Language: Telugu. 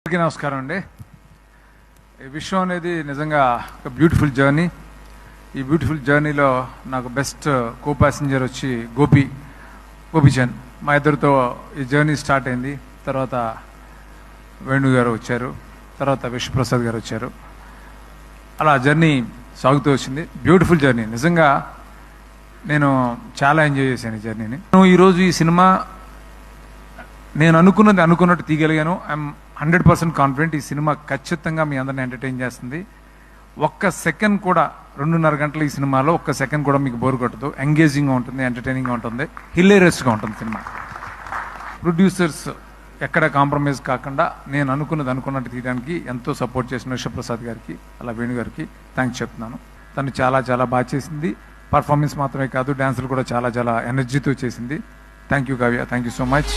అందరికీ నమస్కారం అండి. ఈ విషయం అనేది నిజంగా ఒక బ్యూటిఫుల్ జర్నీ. ఈ బ్యూటిఫుల్ జర్నీలో నాకు బెస్ట్ కో ప్యాసింజర్ వచ్చి గోపీచంద్. మా ఇద్దరితో ఈ జర్నీ స్టార్ట్ అయింది. తర్వాత వేణు గారు వచ్చారు, తర్వాత విశ్వప్రసాద్ గారు వచ్చారు. అలా జర్నీ సాగుతూ వచ్చింది. Beautiful journey. నిజంగా నేను చాలా ఎంజాయ్ చేశాను ఈ జర్నీని. ఈరోజు ఈ సినిమా నేను అనుకున్నట్టు తీయగలిగాను. I'm 100% confident. ఈ సినిమా ఖచ్చితంగా మీ అందరిని ఎంటర్టైన్ చేస్తుంది. ఒక్క సెకండ్ కూడా 2.5 గంటల ఈ సినిమాలో ఒక్క సెకండ్ కూడా మీకు బోర్ కొట్టదు. ఎంగేజింగ్గా ఉంటుంది, ఎంటర్టైనింగ్గా ఉంటుంది, హిలేరియస్గా ఉంటుంది సినిమా. ప్రొడ్యూసర్స్ ఎక్కడ కాంప్రమైజ్ కాకుండా నేను అనుకున్నట్టు తీయడానికి ఎంతో సపోర్ట్ చేసిన విశ్వప్రసాద్ గారికి, అలా వేణు గారికి థ్యాంక్స్ చెప్తున్నాను. తను చాలా చాలా బాగా చేసింది. పర్ఫార్మెన్స్ మాత్రమే కాదు, డ్యాన్సులు కూడా చాలా చాలా ఎనర్జీతో చేసింది. Thank you Kavya, thank you so much.